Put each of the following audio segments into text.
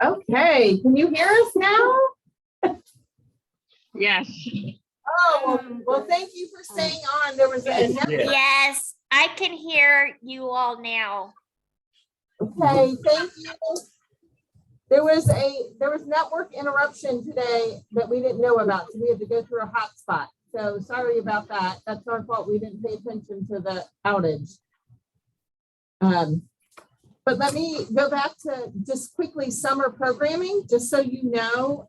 Okay, can you hear us now? Yes. Oh, well, thank you for staying on. There was a network. Yes, I can hear you all now. Okay, thank you. There was network interruption today that we didn't know about, so we had to go through a hotspot. So sorry about that. That's our fault. We didn't pay attention to the outage. But let me go back to just quickly summer programming, just so you know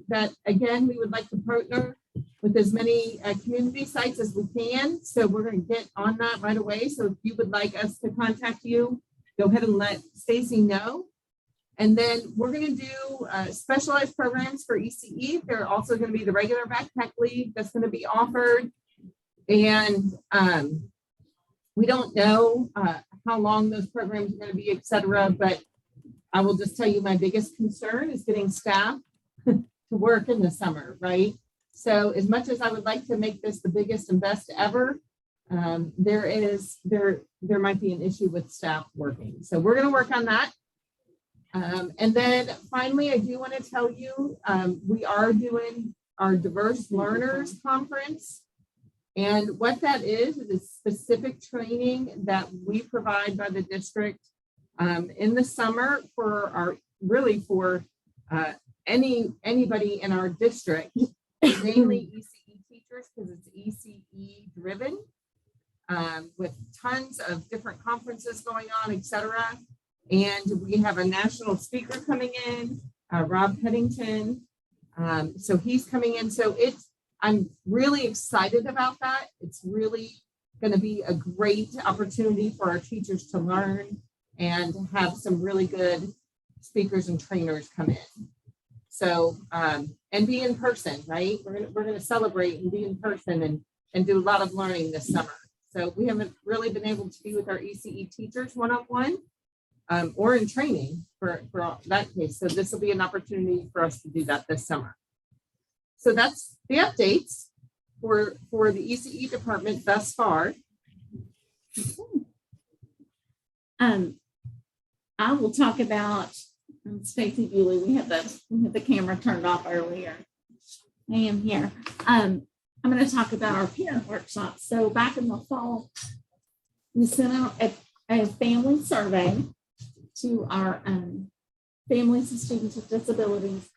that, again, we would like to partner with as many community sites as we can. So we're going to get on that right away. So if you would like us to contact you, go ahead and let Stacy know. And then we're going to do specialized programs for ECE. They're also going to be the regular backpack league that's going to be offered. And we don't know how long those programs are going to be, et cetera, but I will just tell you my biggest concern is getting staff to work in the summer, right? So as much as I would like to make this the biggest and best ever, there might be an issue with staff working. So we're going to work on that. And then finally, I do want to tell you, we are doing our Diverse Learners Conference. And what that is specific training that we provide by the district in the summer for anybody in our district, mainly ECE teachers, because it's ECE driven, with tons of different conferences going on, et cetera. And we have a national speaker coming in, Rob Peddington. So he's coming in. So I'm really excited about that. It's really going to be a great opportunity for our teachers to learn and have some really good speakers and trainers come in. So, and be in person, right? We're going to celebrate and be in person and do a lot of learning this summer. So we haven't really been able to be with our ECE teachers one-on-one or in training for that case. So this will be an opportunity for us to do that this summer. So that's the updates for the ECE department thus far. I will talk about Stacy Bewley. We had the camera turned off earlier. I am here. I'm going to talk about our parent workshop. So back in the fall, we sent out a family survey to our families and students with disabilities.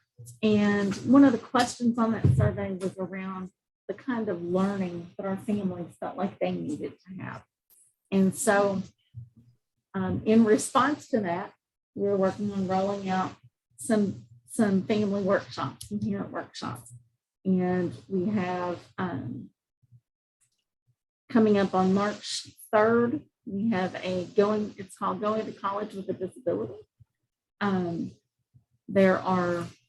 And one of the questions on that survey was around the kind of learning that our families felt like they needed to have. And so in response to that, we're working on rolling out some family workshops, some parent workshops. And we have coming up on March 3rd, we have it's called Going to College with a Disability.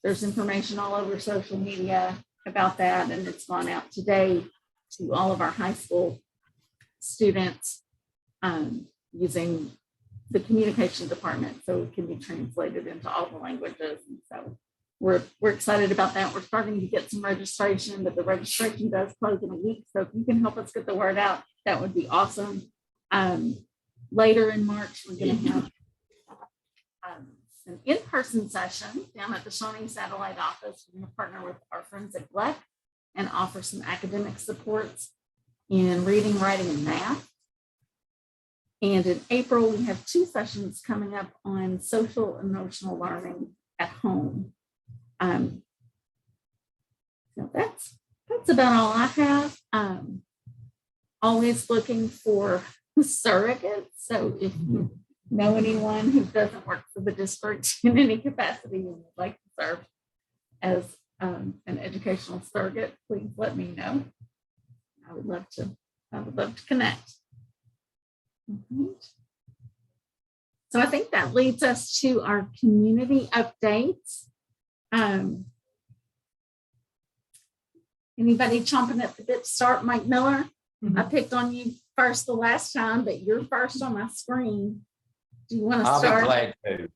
There's information all over social media about that, and it's gone out today to all of our high school students using the communication department, so it can be translated into all the languages. And so we're excited about that. We're starting to get some registration, but the registration does close in a week. So if you can help us get the word out, that would be awesome. Later in March, we're going to have an in-person session down at the Shawnee Satellite Office. We're going to partner with our friends at GLEC and offer some academic supports in reading, writing, and math. And in April, we have 2 sessions coming up on social emotional learning at home. So that's about all I have. Always looking for surrogates. So if you know anyone who doesn't work for the district in any capacity and would like to serve as an educational surrogate, please let me know. I would love to connect. So I think that leads us to our community updates. Anybody chomping at the bit to start? Mike Miller, I picked on you first the last time, but you're first on my screen. Do you want to start? I'll be glad to.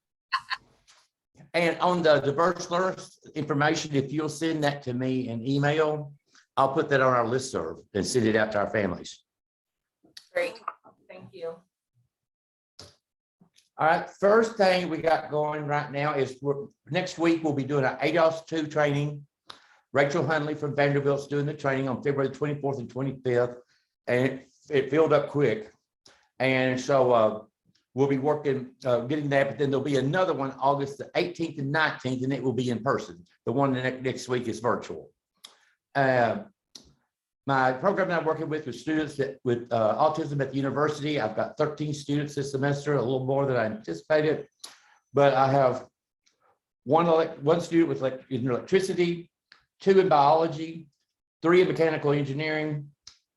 And on the diverse learners information, if you'll send that to me in email, I'll put that on our listserv and send it out to our families. Great, thank you. All right, first thing we got going right now is next week we'll be doing an ADOS 2 training. Rachel Hunley from Vanderbilt's doing the training on February 24th and 25th, and it filled up quick. And so we'll be working, getting that, but then there'll be another one August the 18th and 19th, and it will be in person. The one next week is virtual. My program that I'm working with students with autism at the university. I've got 13 students this semester, a little more than I anticipated, but I have one student with in electricity, 2 in biology, 3 in mechanical engineering,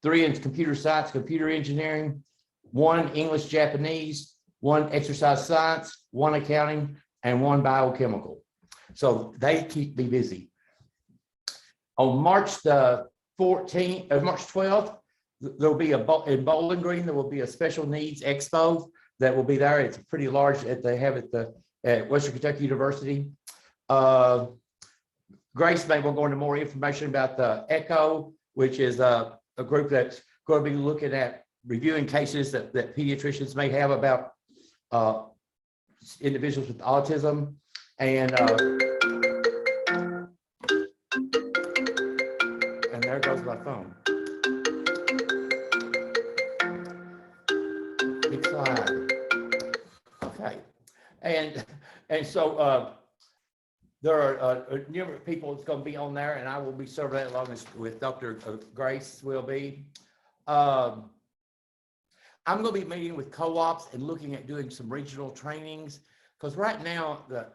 3 in computer science, computer engineering, 1 English, Japanese, 1 exercise science, 1 accounting, and 1 biochemical. So they keep me busy. On March the 14th, March 12th, there'll be in Bowling Green, there will be a special needs expo that will be there. It's pretty large they have at Western Kentucky University. Grace may will go into more information about the ECHO, which is a group that's going to be looking at reviewing cases that pediatricians may have about individuals with autism. And there goes my phone. It's live. Okay. And so there are numerous people that's going to be on there, and I will be serving that along with Dr. Grace will be. I'm going to be meeting with co-ops and looking at doing some regional trainings, because right now the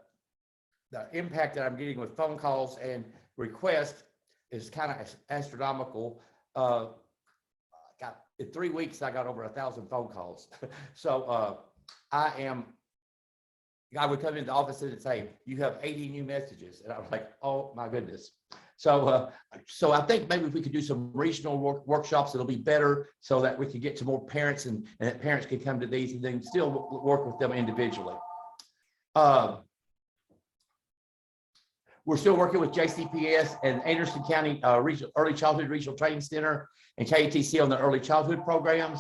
impact that I'm getting with phone calls and requests is kind of astronomical. In 3 weeks, I got over 1,000 phone calls. So I would come into the office and say, you have 80 new messages. And I was like, oh my goodness. So I think maybe if we could do some regional workshops, it'll be better so that we can get to more parents and that parents can come to these and then still work with them individually. We're still working with JCPS and Anderson County Early Childhood Regional Training Center and KATC on the early childhood programs.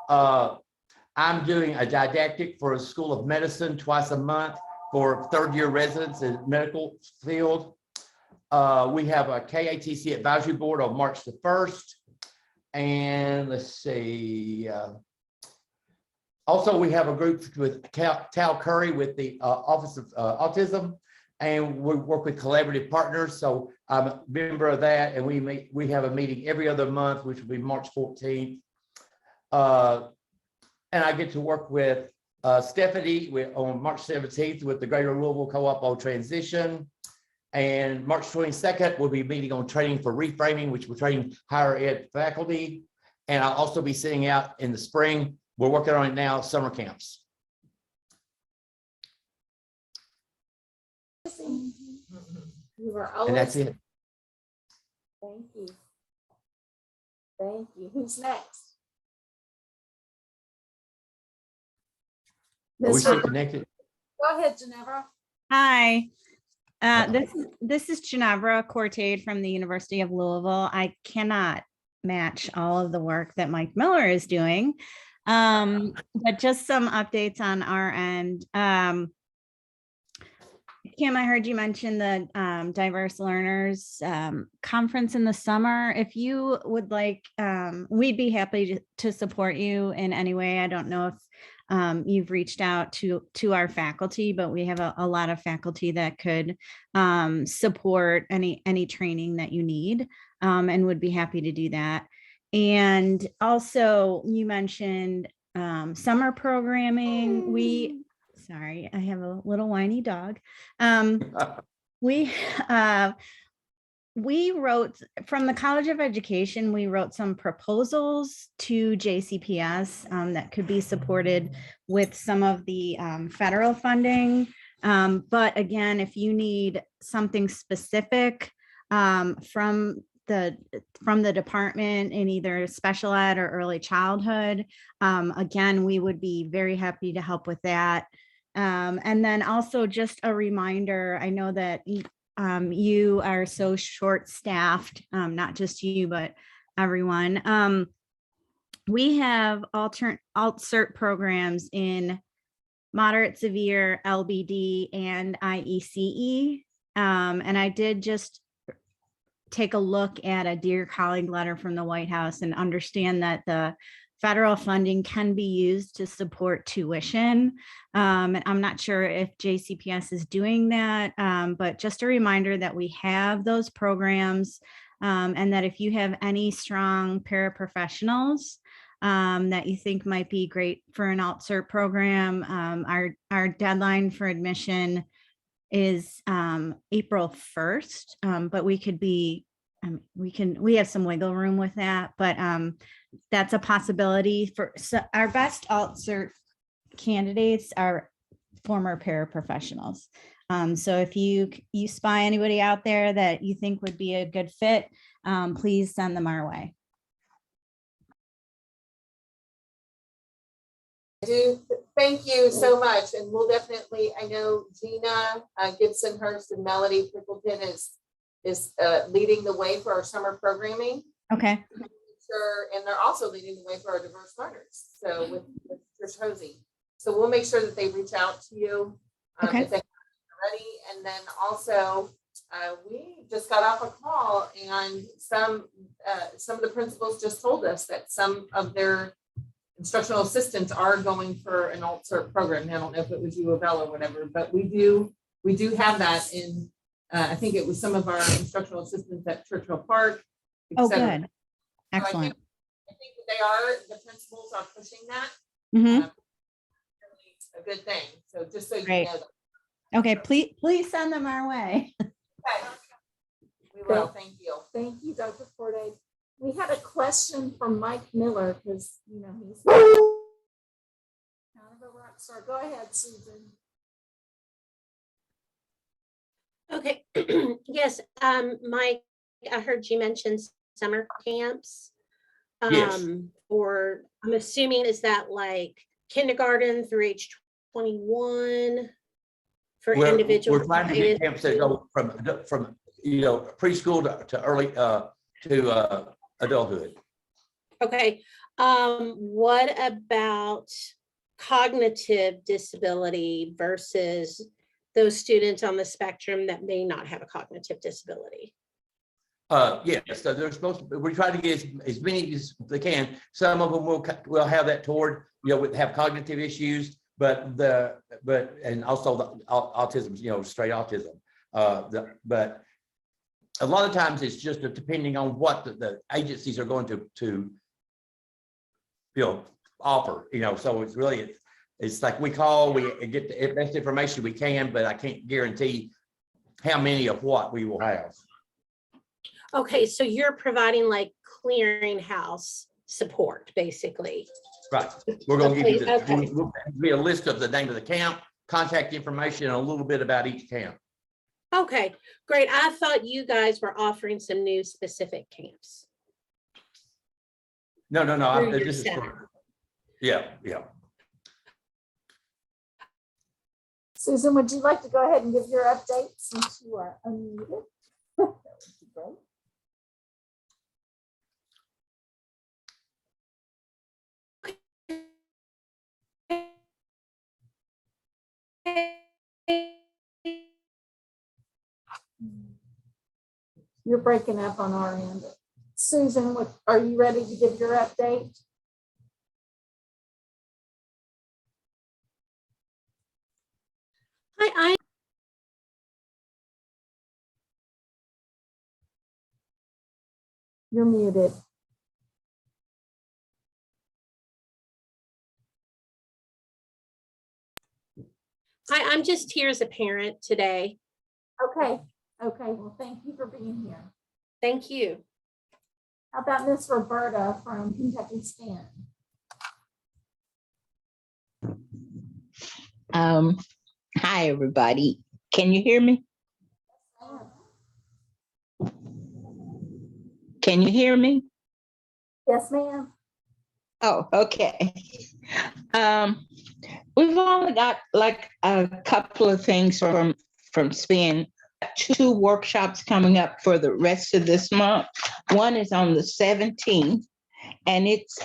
I'm doing a didactic for a School of Medicine twice a month for third-year residents in medical field. We have a KATC advisory board on March the 1st. And let's see. Also, we have a group with Tal Curry with the Office of Autism, and we work with collaborative partners. So I'm a member of that, and we have a meeting every other month, which will be March 14th. And I get to work with Stephanie on March 17th with the Greater Louisville Co-op on transition. And March 22nd, we'll be meeting on training for reframing, which we're training higher ed faculty. And I'll also be sitting out in the spring. We're working on it now, summer camps. You were And that's always. it. Thank you. Thank you. Who's next? Are we still connected? Go ahead, Ginevra. Hi, this is Ginevra Cortade from the University of Louisville. I cannot match all of the work that Mike Miller is doing, but just some updates on our end. Kim, I heard you mention the Diverse Learners Conference in the summer. If you would like, we'd be happy to support you in any way. I don't know if you've reached out to our faculty, but we have a lot of faculty that could support any training that you need, and would be happy to do that. And also you mentioned summer programming. Sorry, I have a little whiny dog. We wrote from the College of Education, we wrote some proposals to JCPS that could be supported with some of the federal funding. But again, if you need something specific from the department in either special ed or early childhood, again, we would be very happy to help with that. And then also just a reminder, I know that you are so short-staffed, not just you, but everyone. We have alt-cert programs in moderate severe LBD and IECE. And I did just take a look at a Dear Colleague letter from the White House and understand that the federal funding can be used to support tuition. And I'm not sure if JCPS is doing that, but just a reminder that we have those programs, and that if you have any strong paraprofessionals that you think might be great for an alt-cert program, our deadline for admission is April 1st, but we could be, we have some wiggle room with that, but that's a possibility for our best alt-cert candidates are former paraprofessionals. So if you spy anybody out there that you think would be a good fit, please send them our way. Thank you so much. And we'll definitely, I know Gina Gibson-Hurst and Melody Pickleton is leading the way for our summer programming. Okay. Sure, and they're also leading the way for our diverse learners. So with Trish Hosey. So we'll make sure that they reach out to you Okay. if they are ready. And then also we just got off a call, and some of the principals just told us that some of their instructional assistants are going for an alt-cert program. I don't know if it was U of L or whatever, but we do have that in. I think it was some of our instructional assistants at Churchill Park. Oh, cetera. good. Excellent. I think the principals are pushing that. Mhm. Really a good thing. So just so you Great. know that. Okay, please send them our way. Okay. We will. Thank you. Thank you, Dr. Forte. We had a question from Mike Miller, because, you know, he's kind of a rock star. Go ahead, Susan. Okay, yes, Mike, I heard you mention summer camps. Yes. Or I'm assuming, is that like kindergarten through age 21 for individuals? We're trying to get camps that go from preschool to early to adulthood. Okay, what about cognitive disability versus those students on the spectrum that may not have a cognitive disability? Yes, so they're supposed to. We're trying to get as many as they can. Some of them will have that toward have cognitive issues, but and also the autism, straight autism. But a lot of times it's just depending on what the agencies are going to offer. So it's really it's like we call, we get the best information we can, but I can't guarantee how many of what we will have. Okay, so you're providing like clearinghouse support, basically. Right. We're going to give you Okay. we'll be a list of the name of the camp, contact information, and a little bit about each camp. Okay, great. I thought you guys were offering some new specific camps. No. Through your This is center. yeah. Susan, would you like to go ahead and give your update since you are unmuted? That would be great. You're breaking up on our end. Susan, are you ready to give your update? Hi, You're muted. I'm just here as a parent today. Okay. Well, thank you for being here. Thank you. How about Miss Roberta from Kentucky STEM? Hi, everybody. Can you hear me? Can you hear me? Yes, ma'am. Oh, okay. We've only got like a couple of things from SPIN. 2 workshops coming up for the rest of this month. One is on the 17th, and it's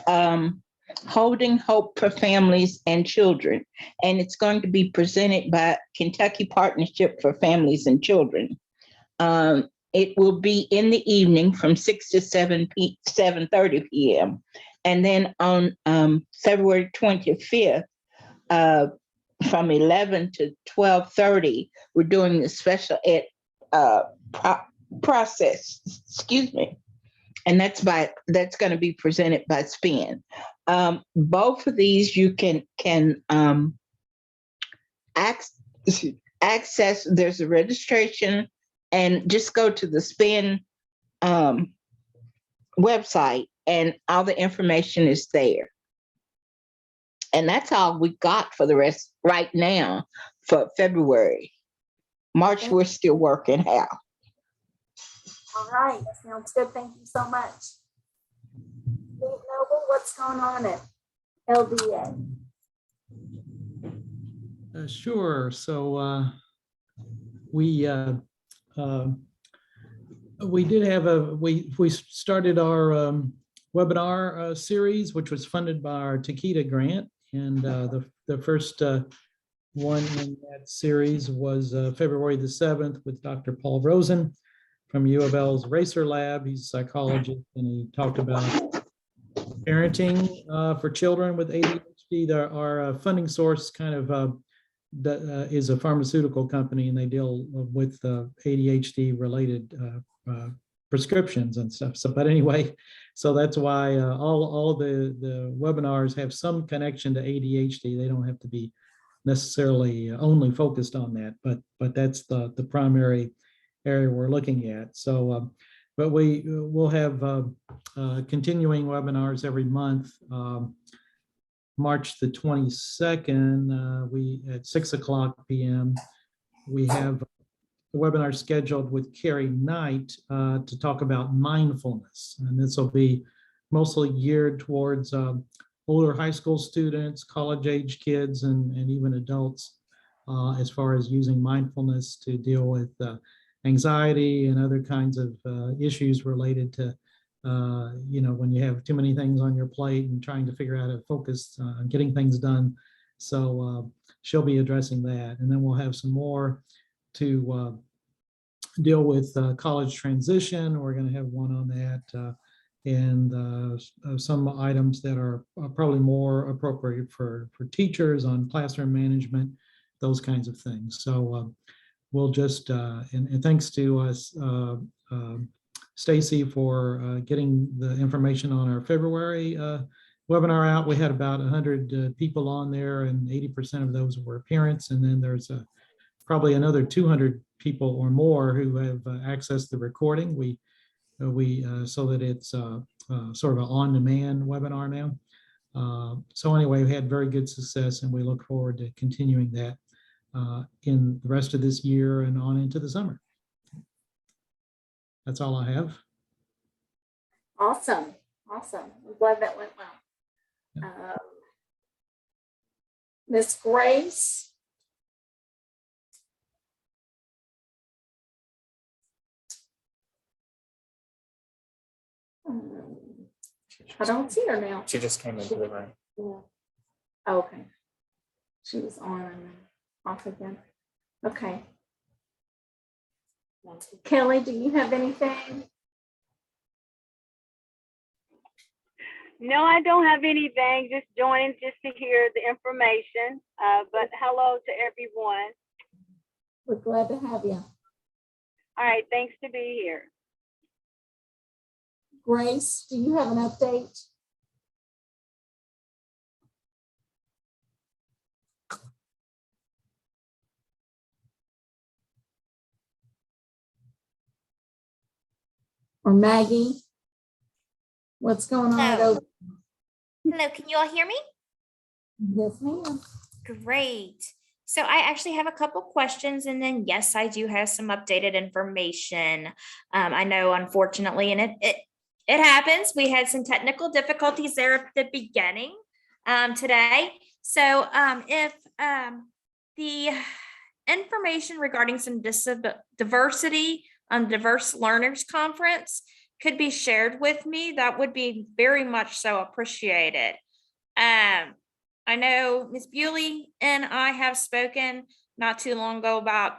Holding Hope for Families and Children. And it's going to be presented by Kentucky Partnership for Families and Children. It will be in the evening from 6 to 7:30 p.m. And then on February 25th, from 11 to 12:30, we're doing the special ed process, excuse me. And that's going to be presented by SPIN. Both of these you can access. There's a registration, and just go to the SPIN website, and all the information is there. And that's all we got for the rest right now for February. March, we're still working out. All right, sounds good. Thank you so much. Steve Noble, what's going on at LDA? Sure. So we did have we started our webinar series, which was funded by our Takeda grant, and the first one in that series was February the 7th with Dr. Paul Rosen from U of L's Racer Lab. He's a psychologist, and he talked about parenting for children with ADHD. Our funding source kind of is a pharmaceutical company, and they deal with ADHD related prescriptions and stuff. So, but anyway, so that's why all the webinars have some connection to ADHD. They don't have to be necessarily only focused on that, but that's the primary area we're looking at. So, but we'll have continuing webinars every month. March the 22nd, we at 6:00 p.m. we have a webinar scheduled with Carrie Knight to talk about mindfulness, and this will be mostly geared towards older high school students, college-age kids, and even adults, as far as using mindfulness to deal with anxiety and other kinds of issues related to, when you have too many things on your plate and trying to figure out how to focus on getting things done. So she'll be addressing that. And then we'll have some more to deal with college transition. We're going to have one on that. And some items that are probably more appropriate for teachers on classroom management, those kinds of things. So we'll just, and thanks to us, Stacy, for getting the information on our February webinar out. We had about 100 people on there, and 80% of those were parents. And then there's probably another 200 people or more who have accessed the recording. We so that it's sort of an on-demand webinar now. So anyway, we had very good success, and we look forward to continuing that in the rest of this year and on into the summer. That's all I have. Awesome. Awesome. I'm glad that went well. Miss Grace. I don't see her now. She just came into the room. Yeah. Okay. She was on and then off again. Okay. Kelly, do you have anything? No, I don't have anything, just joining just to hear the information. But hello to everyone. We're glad to have you. All right, thanks to be here. Grace, do you have an update? Or Maggie? What's going on? Hello. Hello, can you all hear me? Yes, ma'am. Great. So I actually have a couple questions, and then yes, I do have some updated information. I know, unfortunately, and it happens. We had some technical difficulties there at the beginning today. So if the information regarding some diversity on Diverse Learners Conference could be shared with me, that would be very much so appreciated. I know Ms. Bewley and I have spoken not too long ago about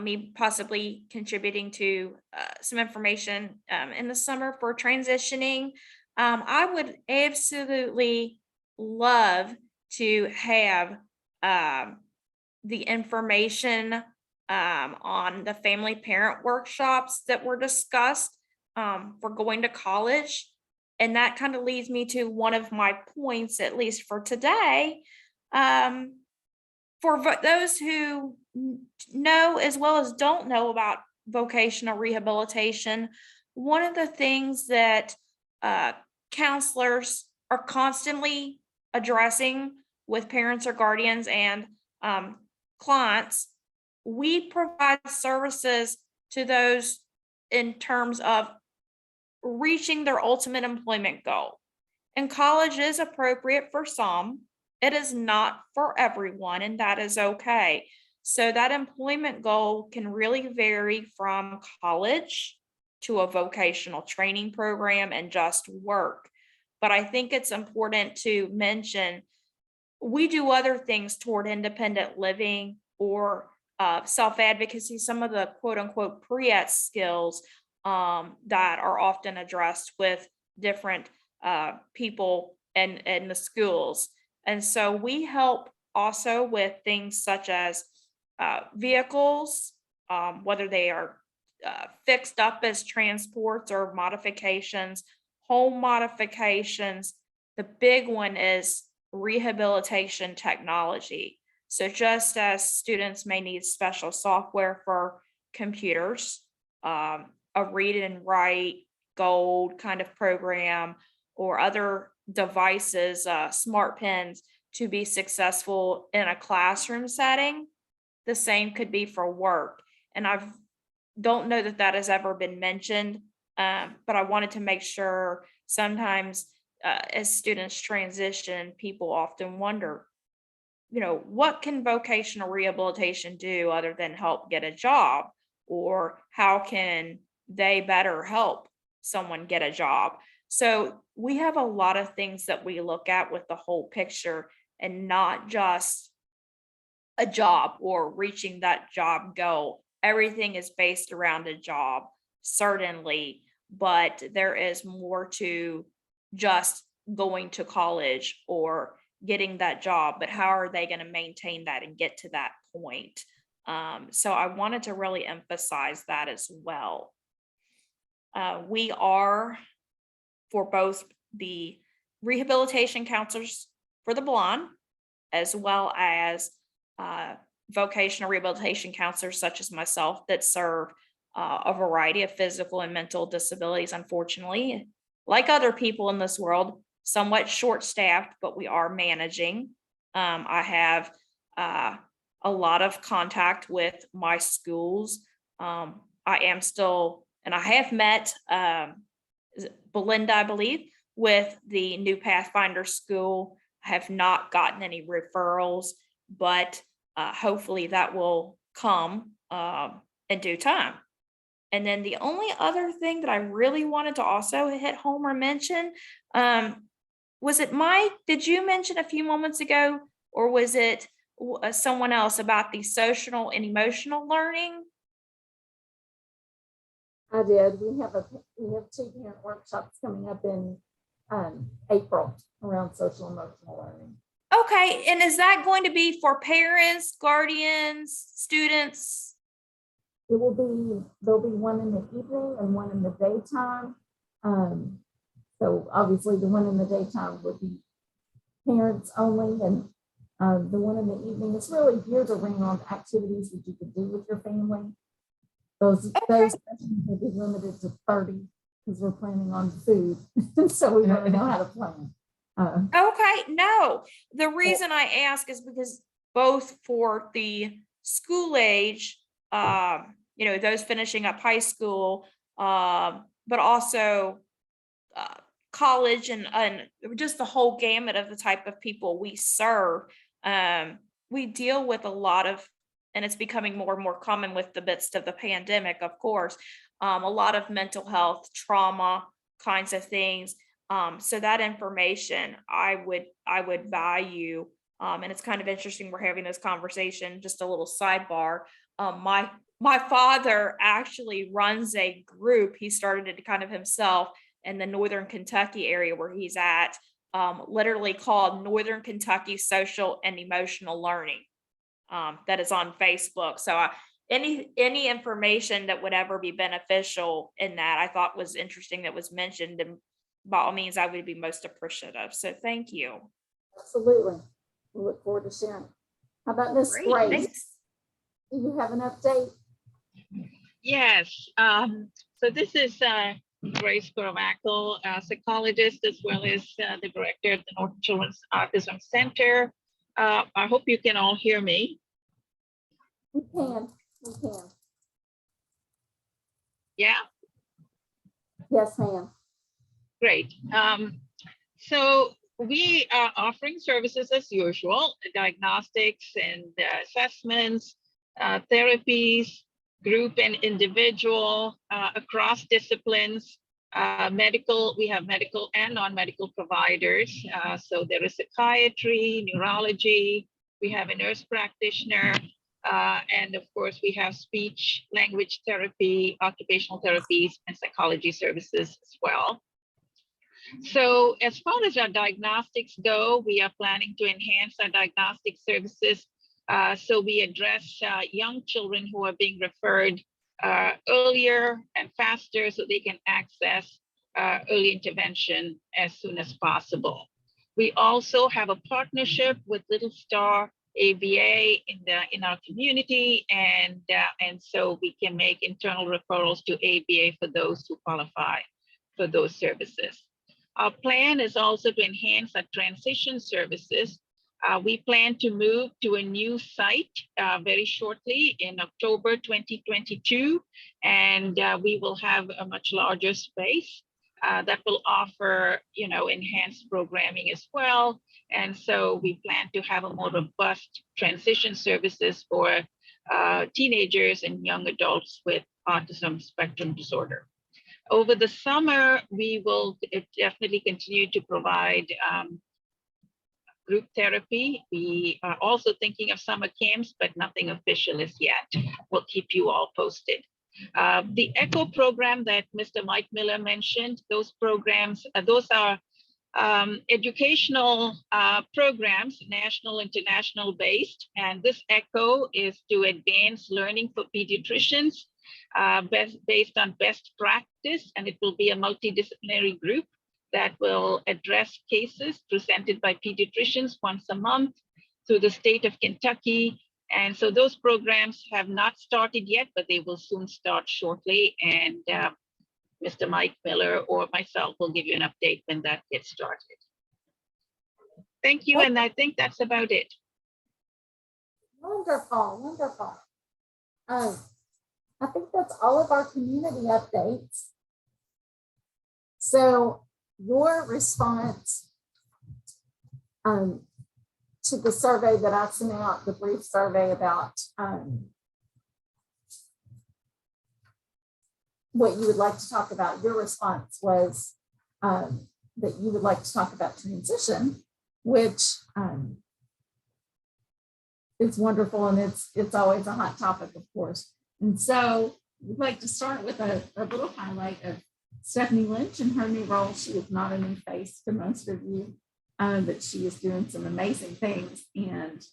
me possibly contributing to some information in the summer for transitioning. I would absolutely love to have the information on the family parent workshops that were discussed for going to college. And that kind of leads me to one of my points, at least for today. For those who know as well as don't know about vocational rehabilitation, one of the things that counselors are constantly addressing with parents or guardians and clients, we provide services to those in terms of reaching their ultimate employment goal. And college is appropriate for some. It is not for everyone, and that is okay. So that employment goal can really vary from college to a vocational training program and just work. But I think it's important to mention we do other things toward independent living or self-advocacy, some of the quote unquote pre-ECE skills that are often addressed with different people in the schools. And so we help also with things such as vehicles, whether they are fixed up as transports or modifications, home modifications. The big one is rehabilitation technology. So just as students may need special software for computers, a read and write gold kind of program or other devices, smart pens to be successful in a classroom setting, the same could be for work. And I don't know that that has ever been mentioned, but I wanted to make sure sometimes as students transition, people often wonder, what can vocational rehabilitation do other than help get a job? Or how can they better help someone get a job? So we have a lot of things that we look at with the whole picture and not just a job or reaching that job goal. Everything is based around a job, certainly, but there is more to just going to college or getting that job, but how are they going to maintain that and get to that point? So I wanted to really emphasize that as well. We are, for both the rehabilitation counselors for the blind, as well as vocational rehabilitation counselors such as myself that serve a variety of physical and mental disabilities, unfortunately, like other people in this world, somewhat short-staffed, but we are managing. I have a lot of contact with my schools. I am still, and I have met Belinda, I believe, with the new Pathfinder school. I have not gotten any referrals, but hopefully that will come in due time. And then the only other thing that I really wanted to also hit home or mention, was it Mike? Did you mention a few moments ago, or was it someone else about the social and emotional learning? I did. We have 2 parent workshops coming up in April around social emotional learning. Okay, and is that going to be for parents, guardians, students? There'll be one in the evening and one in the daytime. So obviously the one in the daytime would be parents only, and the one in the evening is really geared around activities that you could do with your family. Those sessions will be limited to 30 because we're planning on food. So we really know how to plan. Okay, no. The reason I ask is because both for the school age, those finishing up high school, but also college and just the whole gamut of the type of people we serve. We deal with a lot of, and it's becoming more and more common with the midst of the pandemic, of course, a lot of mental health, trauma kinds of things. So that information I would value. And it's kind of interesting we're having this conversation, just a little sidebar. My father actually runs a group. He started it kind of himself in the Northern Kentucky area where he's at, literally called Northern Kentucky Social and Emotional Learning. That is on Facebook. So any information that would ever be beneficial in that, I thought was interesting that was mentioned, and by all means, I would be most appreciative. So thank you. Absolutely. We look forward to sharing. How about Miss Great, Grace? thanks. Do you have an update? Yes, so this is Grace Grackle, psychologist, as well as the director of the North Children's Autism Center. I hope you can all hear me. We can. Yeah, Yes, ma'am. great. So we are offering services as usual, diagnostics and assessments, therapies, group and individual, across disciplines, medical. We have medical and non-medical providers. So there is psychiatry, neurology, we have a nurse practitioner, and of course we have speech, language therapy, occupational therapies, and psychology services as well. So as far as our diagnostics go, we are planning to enhance our diagnostic services. So we address young children who are being referred earlier and faster so they can access early intervention as soon as possible. We also have a partnership with Little Star ABA in our community, and so we can make internal referrals to ABA for those who qualify for those services. Our plan is also to enhance our transition services. We plan to move to a new site very shortly in October 2022, and we will have a much larger space that will offer, enhanced programming as well. And so we plan to have a more robust transition services for teenagers and young adults with autism spectrum disorder. Over the summer, we will definitely continue to provide group therapy. We are also thinking of summer camps, but nothing official as yet. We'll keep you all posted. The ECHO program that Mr. Mike Miller mentioned, those programs, those are educational programs, national, international based. And this ECHO is to advance learning for pediatricians based on best practice, and it will be a multidisciplinary group that will address cases presented by pediatricians once a month through the state of Kentucky. And so those programs have not started yet, but they will soon start shortly. And Mr. Mike Miller or myself will give you an update when that gets started. Thank you, and I think that's about it. Wonderful. I think that's all of our community updates. So your response to the survey that I sent out, the brief survey about what you would like to talk about, your response was that you would like to talk about transition, which is wonderful, and it's always a hot topic, of course. And so we'd like to start with a little highlight of Stephanie Lynch and her new role. She is not a new face to most of you, but she is doing some amazing things. And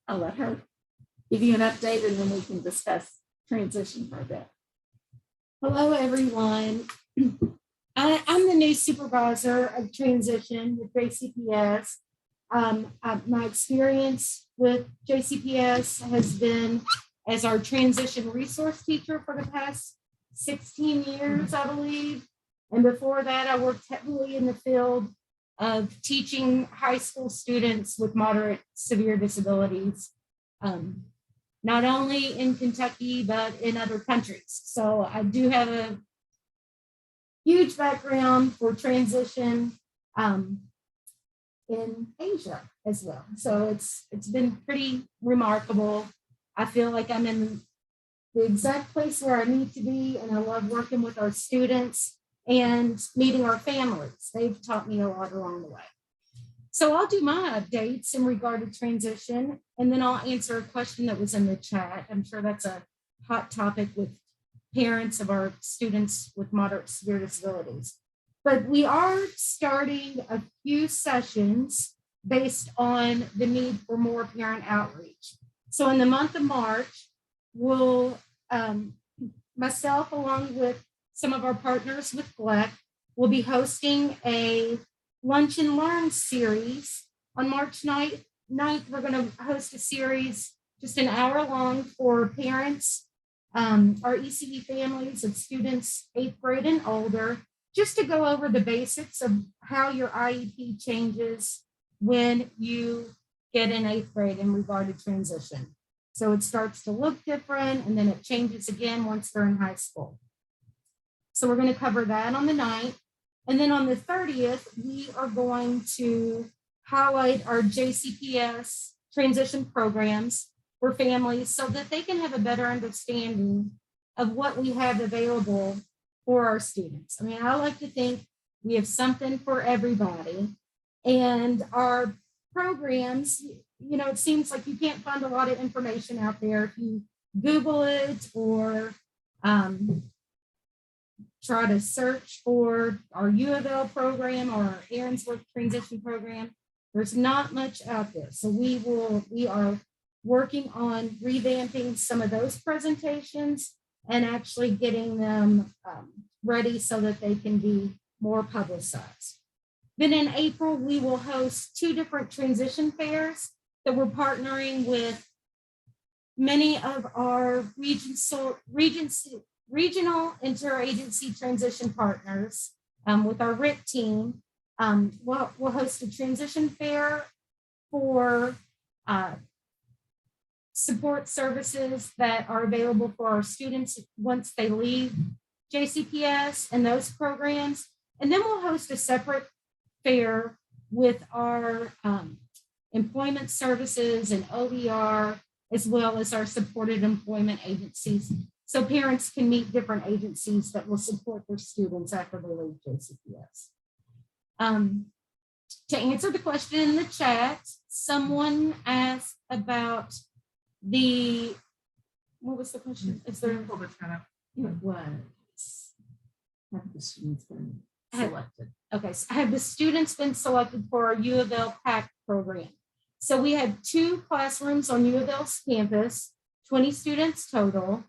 I'll let her give you an update, and then we can discuss transition for a bit. Hello, everyone. I'm the new supervisor of transition with JCPS. My experience with JCPS has been as our transition resource teacher for the past 16 years, I believe. And before that, I worked heavily in the field of teaching high school students with moderate severe disabilities, not only in Kentucky, but in other countries. So I do have a huge background for transition in Asia as well. So it's been pretty remarkable. I feel like I'm in the exact place where I need to be, and I love working with our students and meeting our families. They've taught me a lot along the way. So I'll do my updates in regard to transition, and then I'll answer a question that was in the chat. I'm sure that's a hot topic with parents of our students with moderate to severe disabilities. But we are starting a few sessions based on the need for more parent outreach. So in the month of March, we'll, myself, along with some of our partners with GLEC, will be hosting a Lunch and Learn series on March 9th. We're going to host a series just an hour long for parents, our ECE families of students 8th grade and older, just to go over the basics of how your IEP changes when you get in 8th grade in regard to transition. So it starts to look different, and then it changes again once they're in high school. So we're going to cover that on the 9th. And then on the 30th, we are going to highlight our JCPS transition programs for families so that they can have a better understanding of what we have available for our students. I mean, I like to think we have something for everybody. And our programs, you know, it seems like you can't find a lot of information out there. If you Google it or try to search for our U of L program or our Aaron's Work transition program, there's not much out there. So we are working on revamping some of those presentations and actually getting them ready so that they can be more publicized. Then in April, we will host 2 different transition fairs that we're partnering with many of our regional interagency transition partners with our RIC team. We'll host a transition fair for support services that are available for our students once they leave JCPS and those programs. And then we'll host a separate fair with our employment services and OER, as well as our supported employment agencies. So parents can meet different agencies that will support their students after they leave JCPS. To answer the question in the chat, someone asked about what was the question? Is there? It was. Have the students been selected? Okay, so have the students been selected for our U of L PAC program? So we have 2 classrooms on U of L's campus, 20 students total.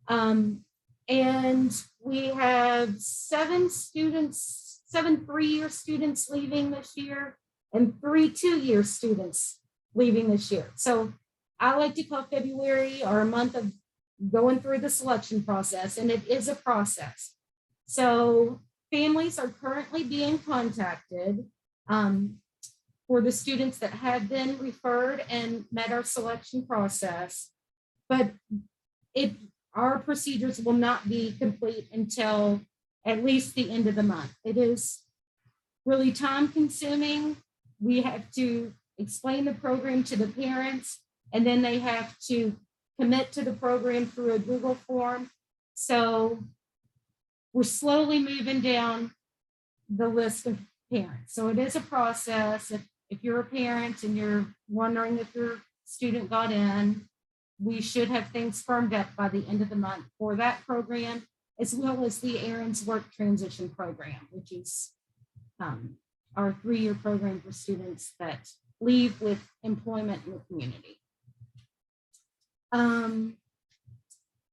And we have 7 3-year students leaving this year and 3 2-year students leaving this year. So I like to call February our month of going through the selection process, and it is a process. So families are currently being contacted for the students that have been referred and met our selection process, but our procedures will not be complete until at least the end of the month. It is really time consuming. We have to explain the program to the parents, and then they have to commit to the program through a Google form. So we're slowly moving down the list of parents. So it is a process. If you're a parent and you're wondering if your student got in, we should have things firmed up by the end of the month for that program, as well as the Aaron's Work Transition Program, which is our 3-year program for students that leave with employment in the community.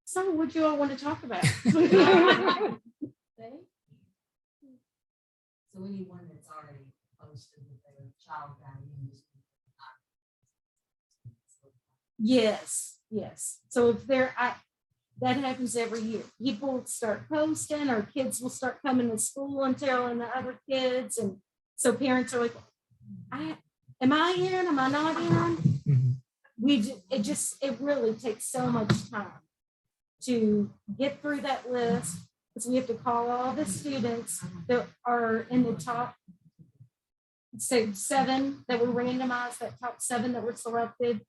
So what do you all want to talk about? So we need one that's already posted with their child value. Yes. So if that happens every year. People start posting, our kids will start coming to school and telling the other kids. And so parents are like, am I in? Am I not in? It really takes so much time to get through that list, because we have to call all the students that are in the top, say 7 that were randomized, that top 7 that were selected.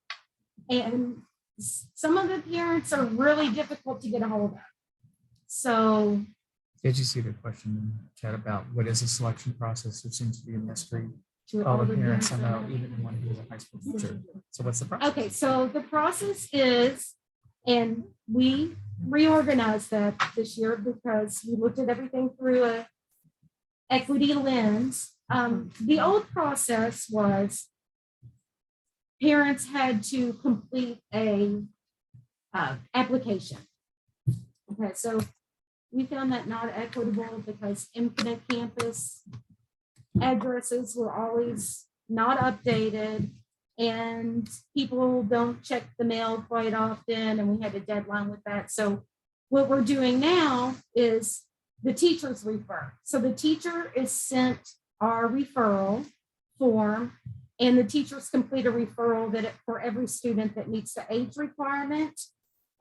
And some of the parents are really difficult to get a hold of. So Did you see the question in the chat about what is the selection process? It seems to be a mystery. To All all the the parents I parents. know, even one who's a high school teacher. So what's the process? Okay, so the process is, and we reorganized that this year because we looked at everything through a equity lens. The old process was parents had to complete a application. Okay, so we found that not equitable because Infinite Campus addresses were always not updated and people don't check the mail quite often, and we had a deadline with that. So what we're doing now is the teachers refer. So the teacher is sent our referral form, and the teachers complete a referral for every student that meets the age requirement.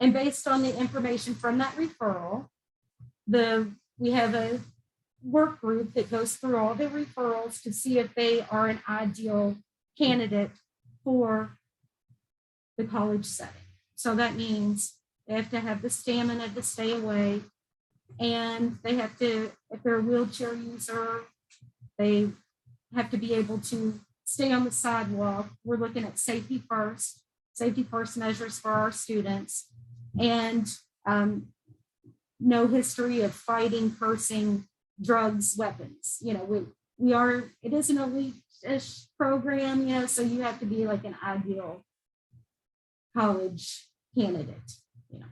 And based on the information from that referral, we have a work group that goes through all the referrals to see if they are an ideal candidate for the college setting. So that means they have to have the stamina to stay away, and they have to, if they're a wheelchair user, they have to be able to stay on the sidewalk. We're looking at safety first measures for our students, and no history of fighting, cursing, drugs, weapons. You know, it is an elite-ish program, you know, so you have to be like an ideal college candidate, you know.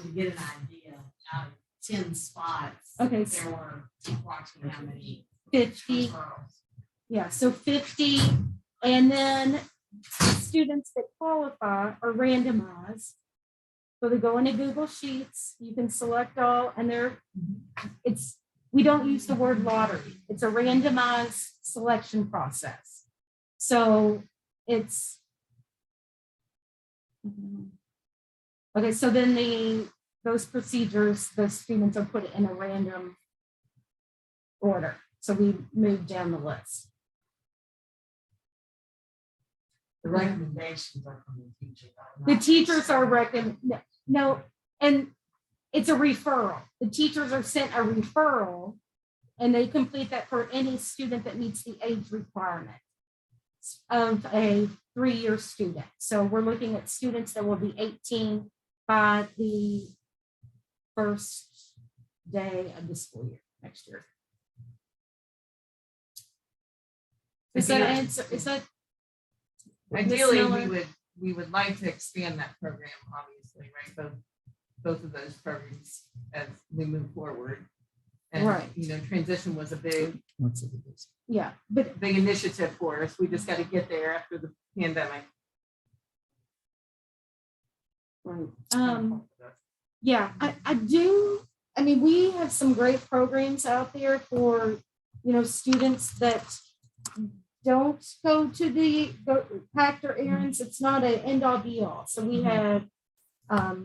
To get an idea, out of 10 spots, Okay, there were approximately how many? 50. referrals? Yeah, so 50, and then students that qualify are randomized. So they go into Google Sheets, you can select all, and we don't use the word lottery. It's a randomized selection process. So it's, okay, so then those procedures, the students are put in a random order. So we move down the list. The recommendations are from the teacher. The teachers are no, and it's a referral. The teachers are sent a referral, and they complete that for any student that meets the age requirement of a 3-year student. So we're looking at students that will be 18 by the first day of the school year next year. Is that answer? Is that? Ideally, we would like to expand that program, obviously, right? Both of those programs as we move forward. And, right. You know, transition was a big initiative for us. We just got to get there after the pandemic. Right. Yeah, I do. I mean, we have some great programs out there for, you know, students that don't go to pack their errands. It's not an end all be all. So we have a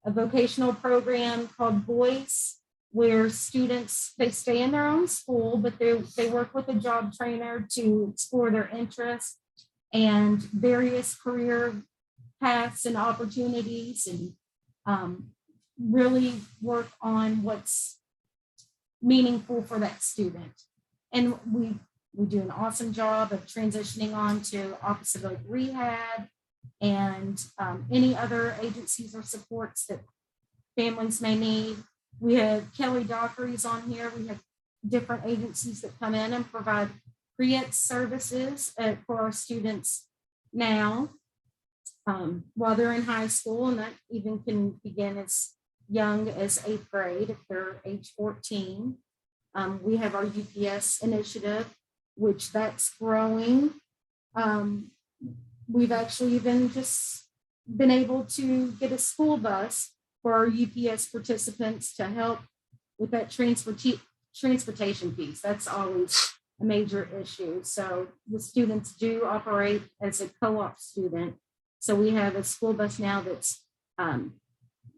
vocational program called Voice, where students, they stay in their own school, but they work with a job trainer to explore their interests and various career paths and opportunities, and really work on what's meaningful for that student. And we do an awesome job of transitioning on to Office of Rehab and any other agencies or supports that families may need. We have Kelly Dockery's on here. We have different agencies that come in and provide pre-ECE services for our students now while they're in high school, and that even can begin as young as 8th grade if they're age 14. We have our UPS initiative, which that's growing. We've actually even just been able to get a school bus for our UPS participants to help with that transportation piece. That's always a major issue. So the students do operate as a co-op student. So we have a school bus now that's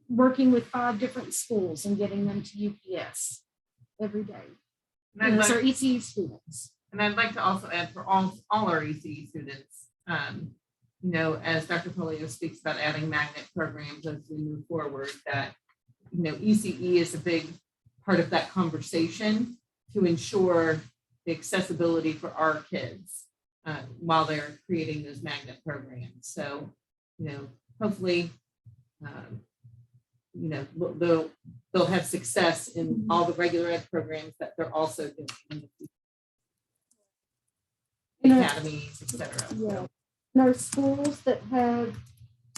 working with 5 different schools and getting them to UPS every day. And those are ECE students. And I'd like to also add for all our ECE students, you know, as Dr. Polio speaks about adding magnet programs as we move forward, that, you know, ECE is a big part of that conversation to ensure the accessibility for our kids while they're creating those magnet programs. So, you know, hopefully, you know, they'll have success in all the regular ed programs that they're also doing in the academies, et cetera. Yeah. In our schools that have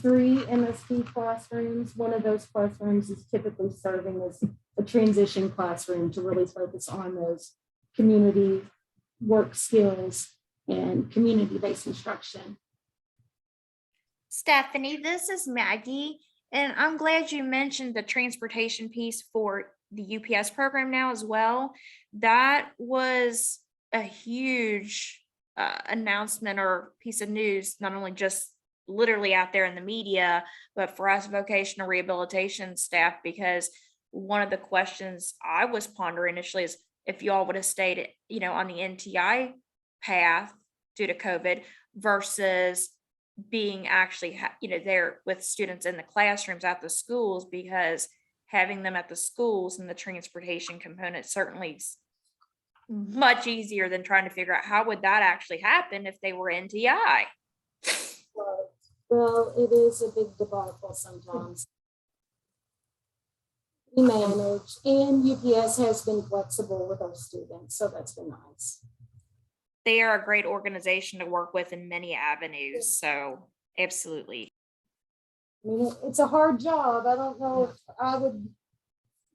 3 MSP classrooms, one of those classrooms is typically serving as a transition classroom to really focus on those community work skills and community-based instruction. Stephanie, this is Maggie, and I'm glad you mentioned the transportation piece for the UPS program now as well. That was a huge announcement or piece of news, not only just literally out there in the media, but for us vocational rehabilitation staff, because one of the questions I was pondering initially is if y'all would have stayed, you know, on the NTI path due to COVID versus being actually, you know, there with students in the classrooms at the schools, because having them at the schools and the transportation component certainly is much easier than trying to figure out how would that actually happen if they were NTI. Well, it is a big debacle sometimes. We manage, and UPS has been flexible with our students, so that's been nice. They are a great organization to work with in many avenues, so absolutely. I mean, it's a hard job. I don't know if I would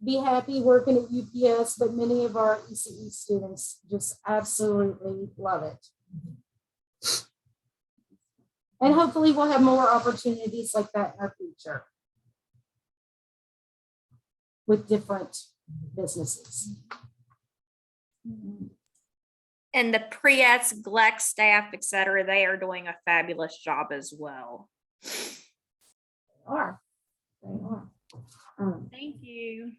be happy working at UPS, but many of our ECE students just absolutely love it. And hopefully we'll have more opportunities like that in our future with different businesses. And the pre-ETS, GLEC staff, et cetera, they are doing a fabulous job as well. They are. Thank you.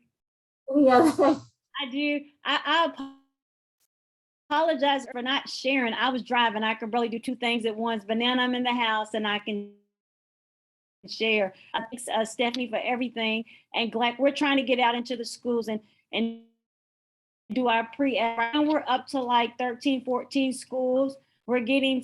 Yeah. I do. I apologize for not sharing. I was driving. I could barely do 2 things at once, but now I'm in the house and I can share. Thanks, Stephanie, for everything. And GLEC, we're trying to get out into the schools and do our and we're up to like 13, 14 schools. We're getting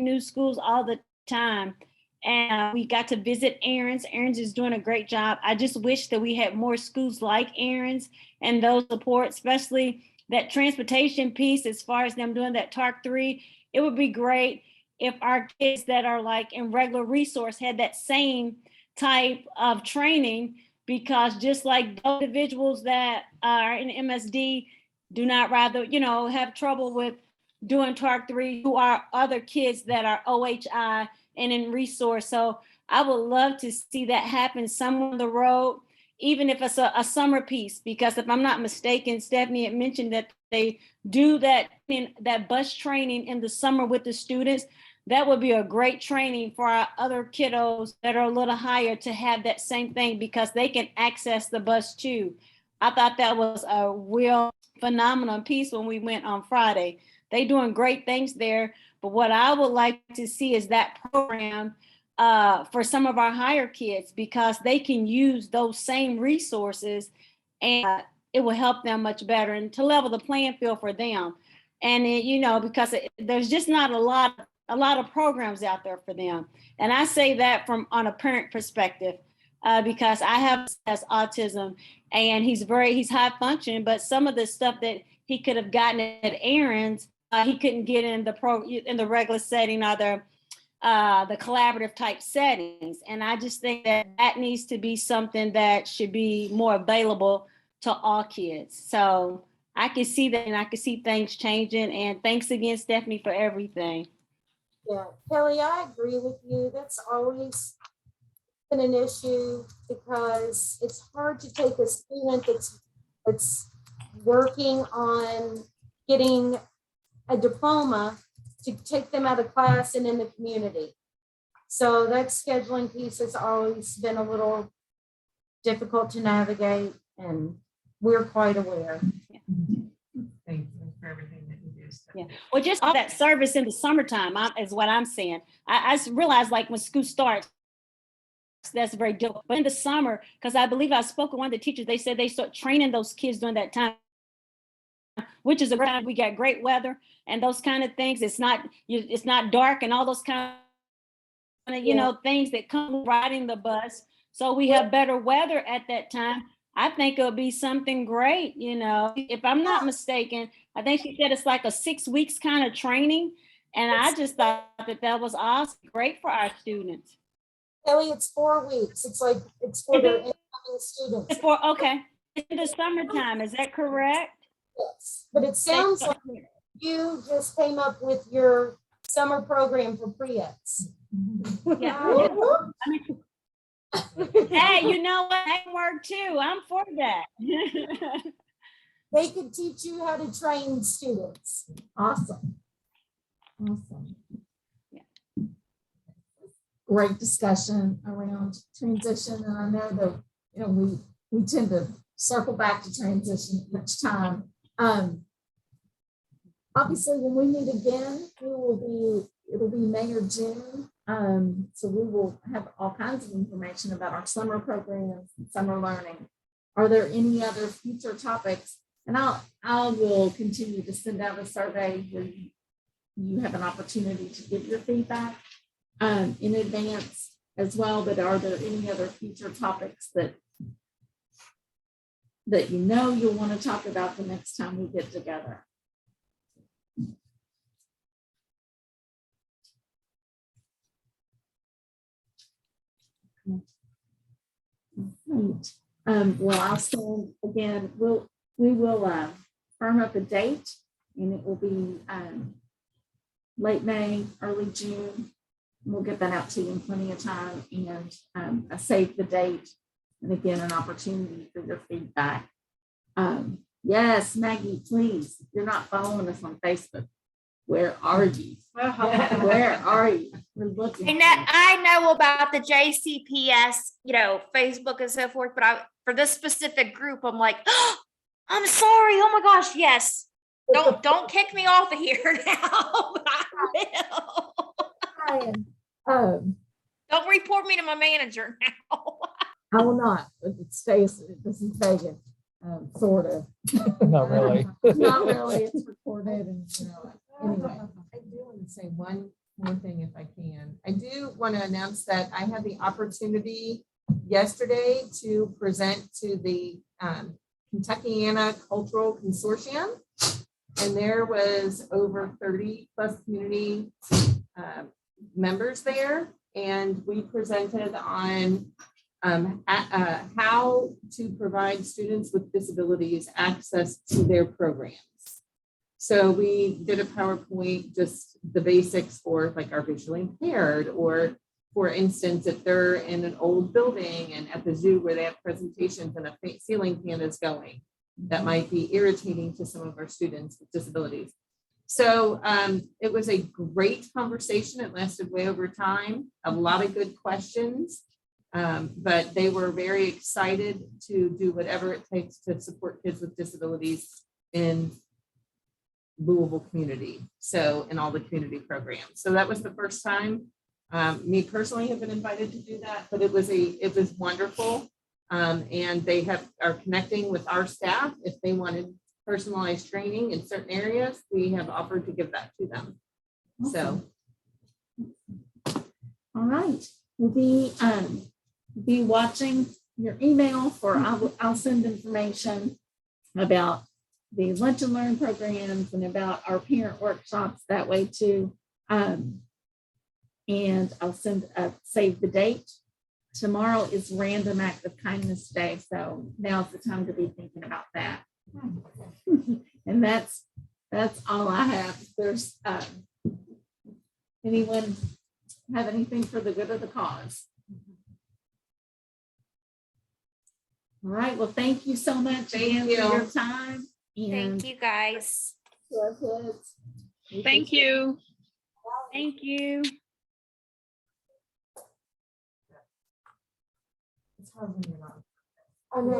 new schools all the time. And we got to visit Aaron's. Aaron's is doing a great job. I just wish that we had more schools like Aaron's and those support, especially that transportation piece as far as them doing that TARC 3. It would be great if our kids that are like in regular resource had that same type of training, because just like those individuals that are in MSD do not rather, you know, have trouble with doing TARC 3, who are other kids that are OHI and in resource. So I would love to see that happen somewhere on the road, even if it's a summer piece, because if I'm not mistaken, Stephanie had mentioned that they do that bus training in the summer with the students. That would be a great training for our other kiddos that are a little higher to have that same thing, because they can access the bus too. I thought that was a real phenomenal piece when we went on Friday. They doing great things there. But what I would like to see is that program for some of our higher kids, because they can use those same resources and it will help them much better and to level the playing field for them. And you know, because there's just not a lot of programs out there for them. And I say that from on a parent perspective, because I have autism and he's high functioning, but some of the stuff that he could have gotten at Aaron's, he couldn't get in the regular setting or the collaborative type settings. And I just think that needs to be something that should be more available to all kids. So I can see that, and I can see things changing. And thanks again, Stephanie, for everything. Yeah, Kelly, I agree with you. That's always been an issue, because it's hard to take a student that's working on getting a diploma to take them out of class and in the community. So that scheduling piece has always been a little difficult to navigate, and we're quite aware. Thank you for everything that you do, Steph. Yeah, well, just all that service in the summertime is what I'm saying. I realize like when school starts, that's very difficult. But in the summer, because I believe I spoke with one of the teachers, they said they start training those kids during that time, which is a great time. We got great weather and those kind of things. It's not dark and all those kind of, things that come riding the bus. So we have better weather at that time. I think it'll be something great, if I'm not mistaken. I think she said it's like a 6 weeks kind of training. And I just thought that was awesome, great for our students. Ellie, it's 4 weeks. It's for their incoming students. Okay, in the summertime, is that correct? Yes, but it sounds like you just came up with your summer program for pre-eds. Yeah. Hey, you know what? That worked too. I'm for that. They could teach you how to train students. Awesome. Yeah. Great discussion around transition. And I know that, we tend to circle back to transition each time. Obviously, when we meet again, it'll be May or June. So we will have all kinds of information about our summer programs and summer learning. Are there any other future topics? And I will continue to send out a survey where you have an opportunity to give your feedback in advance as well. But are there any other future topics that you'll want to talk about the next time we get together? Right. Well, I'll send again. We will firm up a date, and it will be late May, early June. We'll get that out to you in plenty of time, and save the date, and again an opportunity for your feedback. Yes, Maggie, please. If you're not following us on Facebook, where are you? Where are you? We're looking. I know about the JCPS, Facebook and so forth, but for this specific group, I'm like, oh, I'm sorry. Oh my gosh, yes. Don't kick me off of here now. But I will. Don't report me to my manager now. I will not. This is Vegas, sort of. Not really. Not really. It's recorded, and anyway. I do want to say one more thing if I can. I do want to announce that I had the opportunity yesterday to present to the Kentuckiana Cultural Consortium, and there was over 30 plus community members there, and we presented on how to provide students with disabilities access to their programs. So we did a PowerPoint, just the basics for like our visually impaired, or for instance, if they're in an old building and at the zoo where they have presentations and a ceiling fan is going, that might be irritating to some of our students with disabilities. So it was a great conversation. It lasted way over time, a lot of good questions, but they were very excited to do whatever it takes to support kids with disabilities in Louisville community, so in all the community programs. So that was the first time me personally have been invited to do that, but it was wonderful, and they are connecting with our staff. If they wanted personalized training in certain areas, we have offered to give that to them. Awesome. So all right, we'll be watching your email for I'll send information about the Lunch and Learn programs and about our parent workshops that way too. And I'll save the date. Tomorrow is Random Act of Kindness Day, so now's the time to be thinking about that. And that's all I have. There's anyone have anything for the good of the cause? All right. Well, thank you so much again for your time. Thank you, guys. Thank you. Thank you. It's hard when you're not. I know.